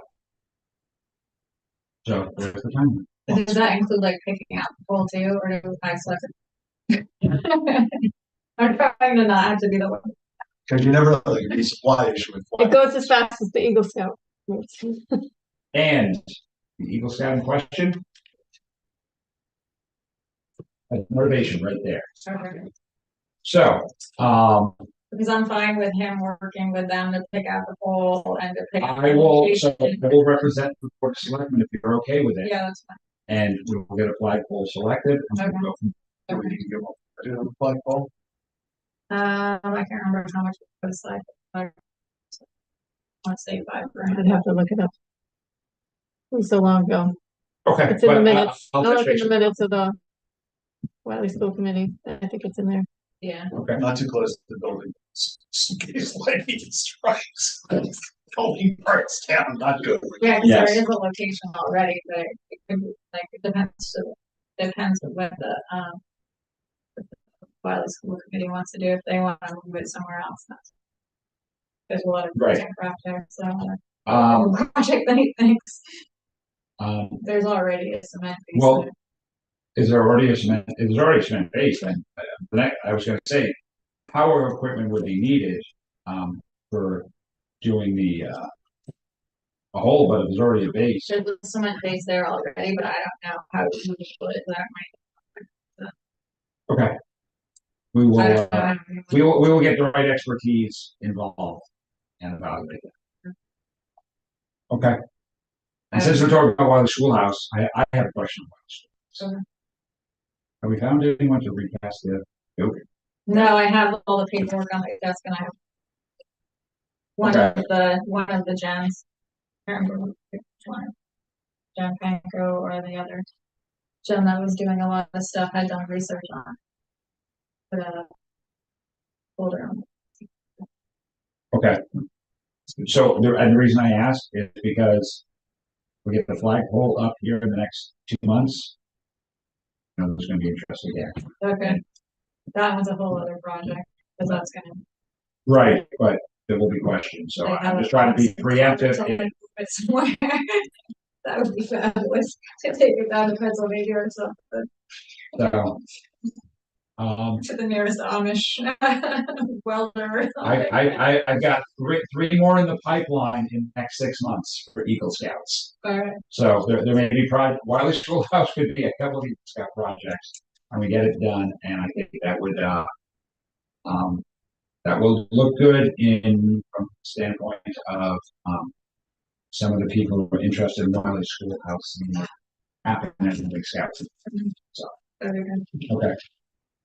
Speaker 4: So, there's the time.
Speaker 2: Does that include like picking out the pole too, or do I select it? I'm trying to not have to be the one.
Speaker 1: Because you never know, there could be a supply issue with.
Speaker 5: It goes as fast as the Eagle Scout moves.
Speaker 4: And the Eagle Scout in question. That's motivation right there.
Speaker 2: Okay.
Speaker 4: So,
Speaker 2: Because I'm fine with him working with them to pick out the pole and to pick out
Speaker 4: I
Speaker 2: the
Speaker 4: will, so
Speaker 2: location.
Speaker 4: I will represent the board of selectmen if you're okay with it.
Speaker 2: Yeah, that's
Speaker 4: And we will get a flagpole selected. And we'll go from
Speaker 1: Or you can give up. I do have a flagpole.
Speaker 2: fine. I can't remember how much it was like. I want to say $5,000.
Speaker 5: I'd have to look it up. It was so long ago.
Speaker 4: Okay.
Speaker 5: It's in the
Speaker 4: but,
Speaker 5: minutes.
Speaker 4: I'll
Speaker 5: I'll
Speaker 4: touch
Speaker 5: look in
Speaker 4: base
Speaker 5: the
Speaker 4: with
Speaker 5: minutes of the Wiley School Committee. I think it's in there.
Speaker 2: Yeah.
Speaker 4: you. Okay.
Speaker 1: Not too close to the building. Case lightning strikes. Building burns down, not good.
Speaker 2: Yeah, because
Speaker 4: Yes.
Speaker 2: there is a location already, but it could, like, it depends on what the Wiley School Committee wants to do, if they want to move it somewhere else. There's a lot of
Speaker 4: Right.
Speaker 2: craft there, so
Speaker 4: Um,
Speaker 2: project that he thinks
Speaker 4: um,
Speaker 2: there's already a cement base.
Speaker 4: well,
Speaker 2: there.
Speaker 4: is there already a cement base? And I was gonna say, power equipment would be needed, for doing the, a hole, but it was already a base.
Speaker 2: There's a cement base there already, but I don't know how to put it that
Speaker 4: Okay. We
Speaker 2: might.
Speaker 4: will,
Speaker 2: I don't know.
Speaker 4: we will get the right expertise involved and evaluate that. Okay. And since we're talking about the schoolhouse, I have a question about the schoolhouse.
Speaker 2: Okay.
Speaker 4: Have we found anyone to recast the building?
Speaker 2: No, I have all the paperwork on my desk and I have one of the gens. I can't remember which one. Jen Panko or the other. Jen that was doing a lot of stuff had done research on. The folder.
Speaker 4: Okay. So and the reason I asked is because we get the flagpole up here in the next 2 months. You know, there's going to be interest again.
Speaker 2: Okay. That one's a whole other project, because that's gonna.
Speaker 4: Right, but there will be questions, so
Speaker 2: I have
Speaker 4: I'm just
Speaker 2: a
Speaker 4: trying to be
Speaker 2: box
Speaker 4: preemptive.
Speaker 2: somewhere. That would be fabulous, to take it down to Pennsylvania or something,
Speaker 4: So,
Speaker 2: to the nearest Amish welder. or something.
Speaker 4: I've got three more in the pipeline in the next 6 months for Eagle Scouts.
Speaker 2: All right,
Speaker 4: So there may be Wiley Schoolhouse could be a couple of Eagle Scout projects, and we get it done, and I think that will look good from the standpoint of some of the people who are interested in Wiley Schoolhouse and happening in Big Scouts. So,
Speaker 2: very good.
Speaker 4: okay,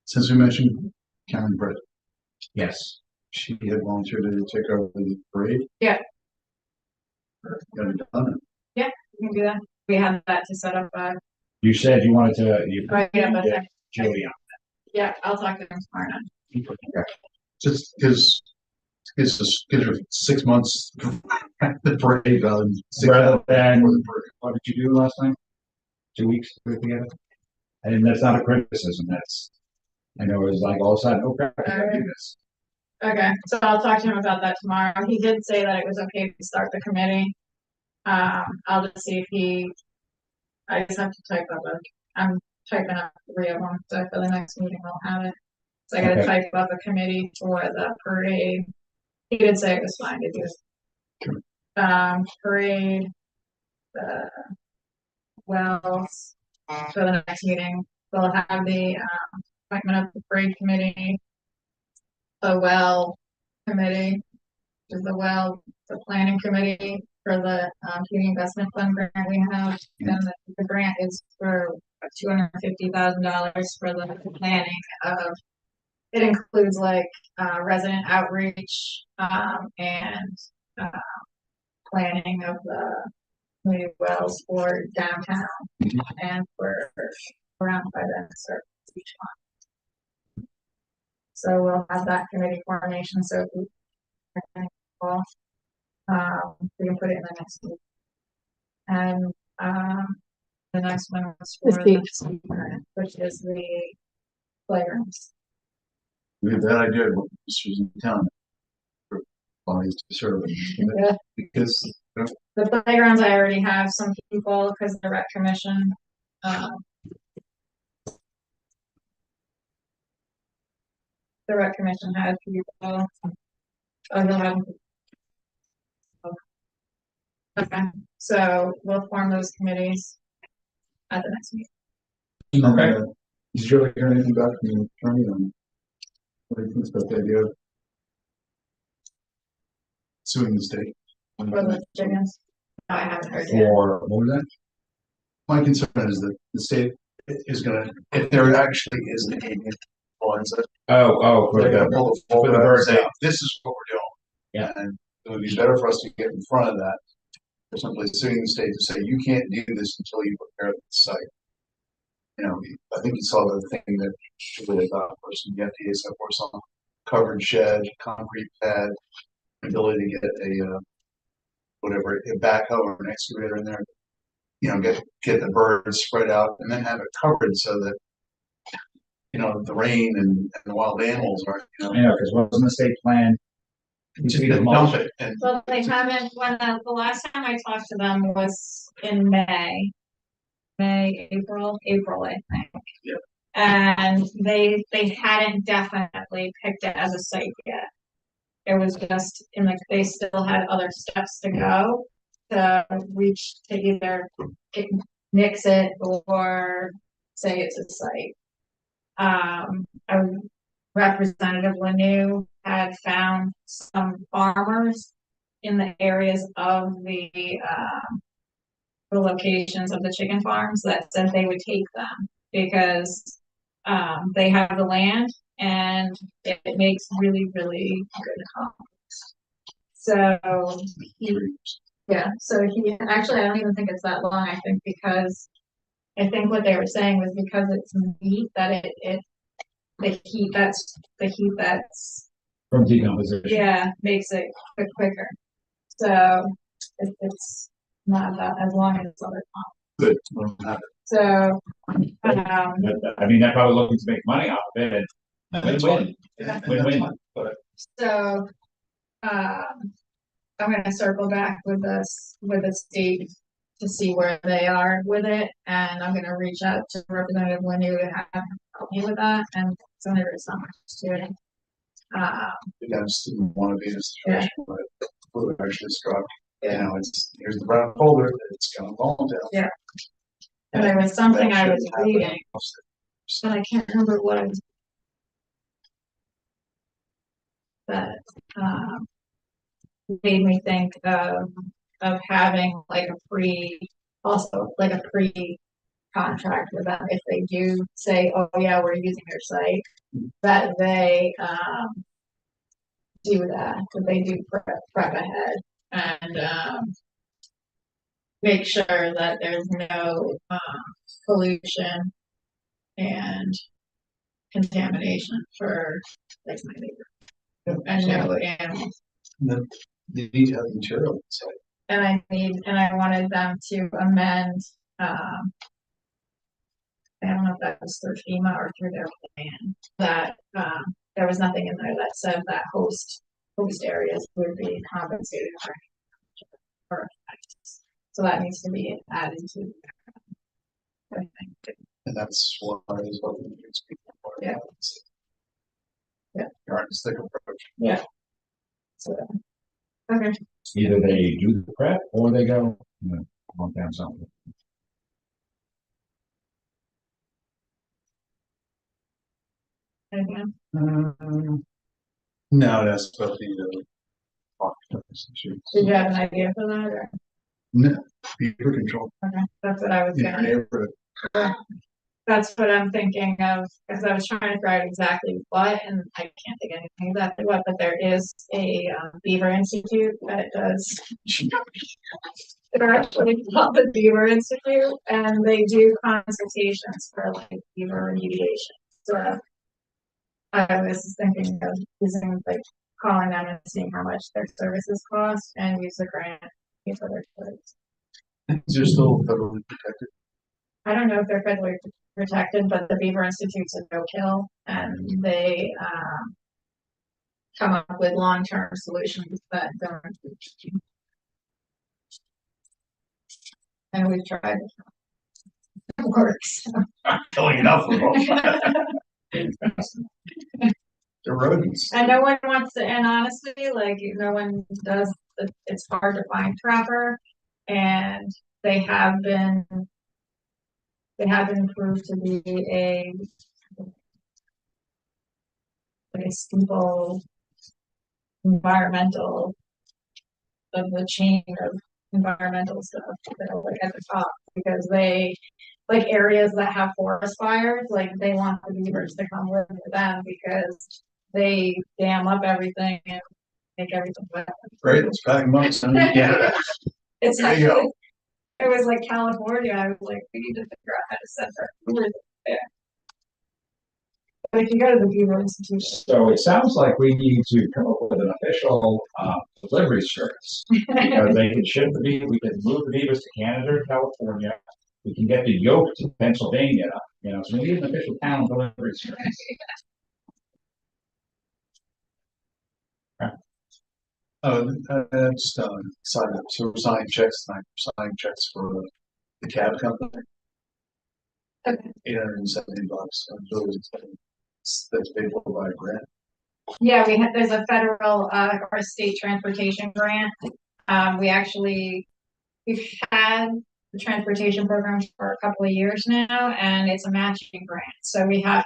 Speaker 1: Since we mentioned Karen Britt,
Speaker 4: yes.
Speaker 1: she had volunteered to take over the parade.
Speaker 2: Yeah.
Speaker 1: Got it done.
Speaker 2: We can do that. We have that to set up,
Speaker 4: You said you wanted to, Jody on.
Speaker 2: yeah, I'll talk to them tomorrow night.
Speaker 4: Okay.
Speaker 1: Just because gives her 6 months the parade rather than
Speaker 4: Rather than-
Speaker 1: for the parade.
Speaker 4: What did you do last time? 2 weeks together? And that's not a criticism, I know it was like all of a sudden, okay, I can do this.
Speaker 2: Okay, so I'll talk to him about that tomorrow. He did say that it was okay to start the committee. I'll just see if I just have to type up I'm typing up 3 of them, so for the next meeting we'll have it. So I gotta
Speaker 4: Okay.
Speaker 2: type up a committee for the parade. He did say it was fine to do. Parade, the wells, for the next meeting. We'll have the, appointment of the parade committee, the well committee, which is the planning committee for the community investment fund grant we have. And the grant is for $250,000 for the planning of, it includes like resident outreach and planning of the new wells for downtown and for around by the circle each month. So we'll have that committee formation, so if we can put it in the next week. And the next one was for the speaker, which is the playgrounds.
Speaker 1: We have that idea of what this was in town. For bodies to serve.
Speaker 2: Yeah.
Speaker 1: Because
Speaker 2: The playgrounds, I already have some people because the rec commission. The rec commission had people. Oh, you'll have. Okay, so we'll form those committees at the next meeting.
Speaker 4: Okay.
Speaker 1: Did you ever hear anything back from the attorney on what he thinks about the idea of suing the state?
Speaker 2: For the chickens. No, I haven't heard yet.
Speaker 4: For, what was that?
Speaker 1: My concern is that the state is gonna, if there actually is an avian influenza,
Speaker 4: For
Speaker 1: they're gonna pull the
Speaker 4: for the
Speaker 1: full
Speaker 4: birds
Speaker 1: say,
Speaker 4: out.
Speaker 1: this is what we're doing.
Speaker 4: Yeah.
Speaker 1: And it would be better for us to get in front of that, or simply suing the state to say, you can't do this until you prepare the site. You know, I think you saw the thing that really thought person, the FDA said for some covered shed, concrete pad, ability to get a whatever, a backhoe or an excavator in there, you know, get the birds spread out and then have it covered so that, you know, the rain and the wild animals are, you know,
Speaker 4: Yeah, because wasn't the state plan?
Speaker 1: just dump it and
Speaker 2: Well, they haven't, when the last time I talked to them was in May, April, I think.
Speaker 1: Yeah.
Speaker 2: And they hadn't definitely picked it as a site yet. It was just they still had other steps to go to reach to either nix it or say it's a site. A Representative Lanu had found some farmers in the areas of the locations of the chicken farms that said they would take them because they have the land and it makes really, really good compost. So he actually, I don't even think it's that long. I think because I think what they were saying was because it's meat that the heat that's
Speaker 4: From decomposition.
Speaker 2: makes it cook quicker. So it's not that as long as it's other
Speaker 1: Good.
Speaker 2: so
Speaker 4: I mean, they're probably looking to make money off of it. Win-win. Win-win.
Speaker 2: so I'm gonna circle back with the state to see where they are with it, and I'm gonna reach out to Representative Lanu to have him help me with that, and so there's so much to it.
Speaker 1: The guys didn't want to be in a situation, but we actually struck. You know, here's the brown folder, it's going to down.
Speaker 2: Yeah. And there was something I was reading, but I can't remember what I was. That made me think of having like a pre-contract with them if they do say, oh yeah, we're using your site, that they do that, because they do prep ahead and make sure that there's no pollution and contamination for like my neighbor and no animals.
Speaker 1: The detailed material inside.
Speaker 2: And I wanted them to amend, I don't know if that was through FEMA or through their plan, that, there was nothing in there that said that host areas would be compensated for effects. So that needs to be added to.
Speaker 1: And that's what is what we use people for.
Speaker 2: Yeah. Yeah.
Speaker 1: Artistic approach.
Speaker 2: Yeah. So, okay.
Speaker 4: Either they do the prep or they go, lump down something.
Speaker 2: Anything else?
Speaker 1: No, that's supposed to be
Speaker 2: Did you have an idea for that or?
Speaker 1: No, beaver control.
Speaker 2: Okay, that's what I was
Speaker 1: In our
Speaker 2: gonna.
Speaker 1: neighborhood.
Speaker 2: That's what I'm thinking of, because I was trying to figure out exactly what, and I can't think of anything exactly what, but there is a Beaver Institute that does. They're actually called the Beaver Institute, and they do consultations for like beaver remediation. So I was thinking of using calling them and seeing how much their services cost, and use the grant for their service.
Speaker 1: They're still federally protected.
Speaker 2: I don't know if they're federally protected, but the Beaver Institute's a no-kill, and they come up with long-term solutions that don't. And we've tried. It works.
Speaker 1: Killing enough of them. They're rodents.
Speaker 2: And no one wants to, and honestly, no one does, it's hard to find trapper, and they have been proved to be a simple environmental of the chain of environmental stuff that are at the top, because they areas that have forest fires, they want the beavers to come live with them because they dam up everything and make everything wet.
Speaker 1: Great, let's pack them up. Send them to Canada.
Speaker 2: It's
Speaker 1: There you go.
Speaker 2: It was like California. I was like, we need to figure out how to send our beavers there. But if you go to the Beaver Institute.
Speaker 4: So it sounds like we need to come up with an official delivery service. Because they can ship the beaver, we can move the beavers to Canada or California. We can get the yoke to Pennsylvania, so we need an official town delivery service.
Speaker 1: Just sign up. So we're signing checks tonight. We're signing checks for the cab company.
Speaker 2: Okay.
Speaker 1: $870. That's paid for by a grant.
Speaker 2: Yeah, there's a federal or state transportation grant. We actually we've had the transportation program for a couple of years now, and it's a matching grant. So we have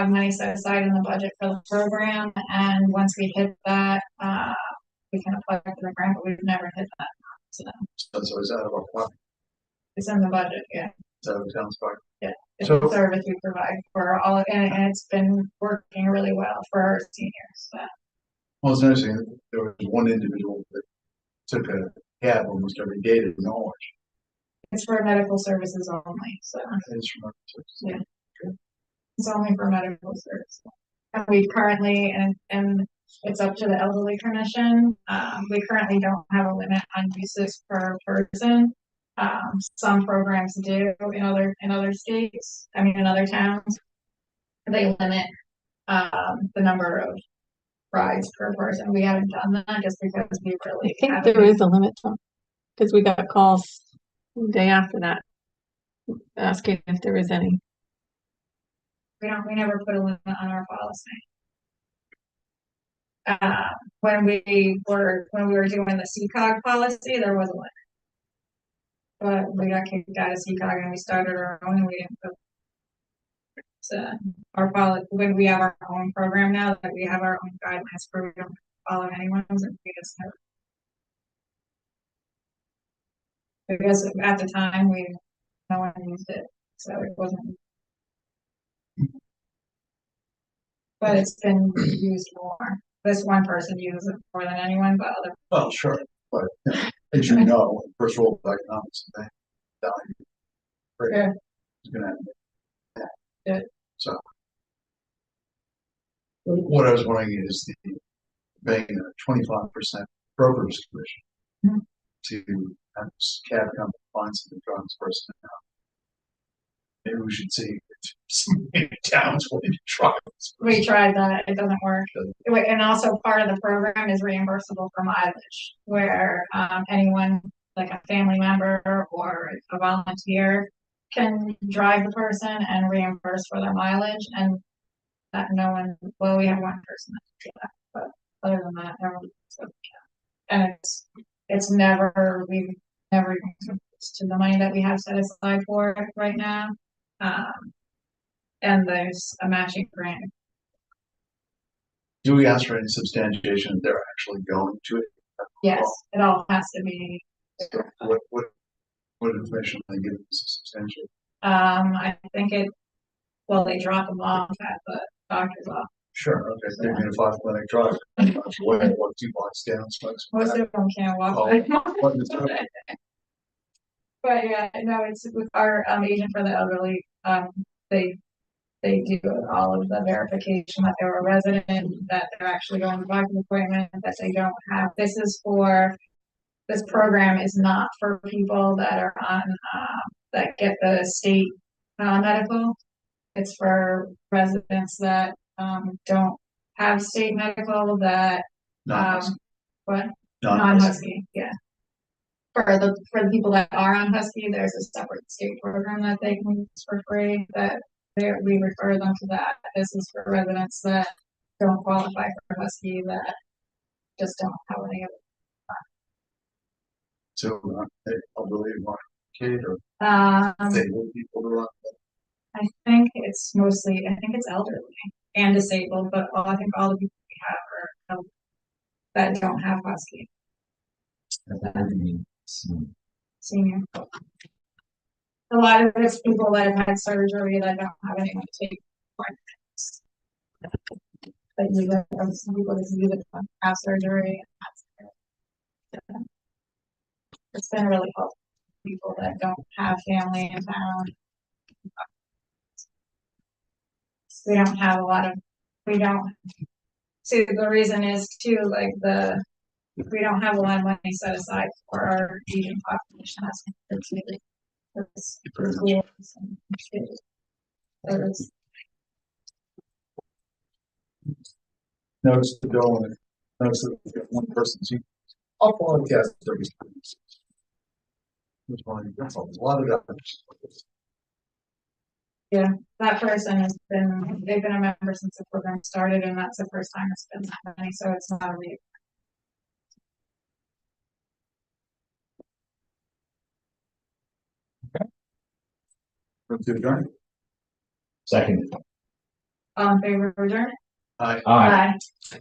Speaker 2: money set aside in the budget for the program, and once we hit that, we can apply for the grant, but we've never hit that. So
Speaker 1: So is that about what?
Speaker 2: it's in the budget, yeah.
Speaker 1: Is that what sounds like?
Speaker 2: It's
Speaker 1: So-
Speaker 2: a service we provide for all, and it's been working really well for our seniors. So.
Speaker 1: Well, it's interesting, there was one individual that took a cab almost every day to Norwich.
Speaker 2: It's for medical services only, so
Speaker 1: It's from-
Speaker 2: Yeah. it's only for medical services. And we currently, and it's up to the elderly commission, we currently don't have a limit on uses per person. Some programs do in other states, in other towns. They limit, the number of rides per person. We haven't done that just because we
Speaker 5: I
Speaker 2: really
Speaker 5: think
Speaker 2: haven't.
Speaker 5: there is a limit though, because we got calls the day after that asking if there is any.
Speaker 2: We never put a limit on our policy. When we were doing the CCOG policy, there was a limit. But we got kicked out of CCOG and we started our own, and we didn't put. So our policy, when we have our own program now, that we have our own guidelines for, we don't follow anyone's, and we just have. Because at the time, no one used it, so it wasn't. But it's been used more. This one person uses it more than anyone, but other.
Speaker 1: Well, sure, but as you know, first rule of economics, they die. Right.
Speaker 2: Yeah.
Speaker 1: It's gonna happen.
Speaker 2: Yeah.
Speaker 1: So. What I was wondering is paying a 25% broker's commission
Speaker 2: Mhm.
Speaker 1: to have this cab company find something for this person out. Maybe we should see if some towns will try this.
Speaker 2: We tried that, it doesn't work. And also part of the program is reimbursable for mileage, where anyone, like a family member or a volunteer, can drive the person and reimburse for their mileage, and that no one, well, we have one person that can do that, but other than that, everyone. And we've never even come close to the money that we have set aside for it right now. And there's a matching grant.
Speaker 1: Do we ask for any substantiation that they're actually going to it?
Speaker 2: Yes, it all has to be.
Speaker 1: What information are they giving us substantial?
Speaker 2: I think they drop them off at the doctor's office.
Speaker 1: Sure, okay, give me a 5 minute drive. Way, what, 2 blocks down, so it's.
Speaker 2: Most of them can't walk.
Speaker 1: Oh,
Speaker 2: very much.
Speaker 1: what is that?
Speaker 2: But yeah, no, it's with our agent for the elderly, they do all of the verification that they're a resident, that they're actually going to doctor's appointment, that they don't have, this program is not for people that are on, that get the state, medical. It's for residents that, don't have state medical, that, what? Non-Husky, yeah. For the people that are on Husky, there's a separate state program that they can use for free, that we refer them to that. This is for residents that don't qualify for Husky, that just don't have any of it.
Speaker 1: So, they elderly, kid or
Speaker 2: Um,
Speaker 1: disabled people who are.
Speaker 2: I think it's elderly and disabled, but I think all the people we have are that don't have Husky. Senior. A lot of it's people that have had surgery that don't have anyone to take appointments. But you have some people that use it to have surgery. It's been really helpful for people that don't have family in town. We don't see, the reason is too, like we don't have a lot of money set aside for our aging population. That's completely.
Speaker 1: Notice the bill and notice that one person's. I'll follow the gas. That's a lot of dollars.
Speaker 2: Yeah, that person they've been a member since the program started, and that's the first time it's been that many, so it's not a
Speaker 1: Move to adjourn.
Speaker 4: Second.
Speaker 2: All in favor of adjournment?
Speaker 1: Aye.
Speaker 4: Aye.
Speaker 2: Aye.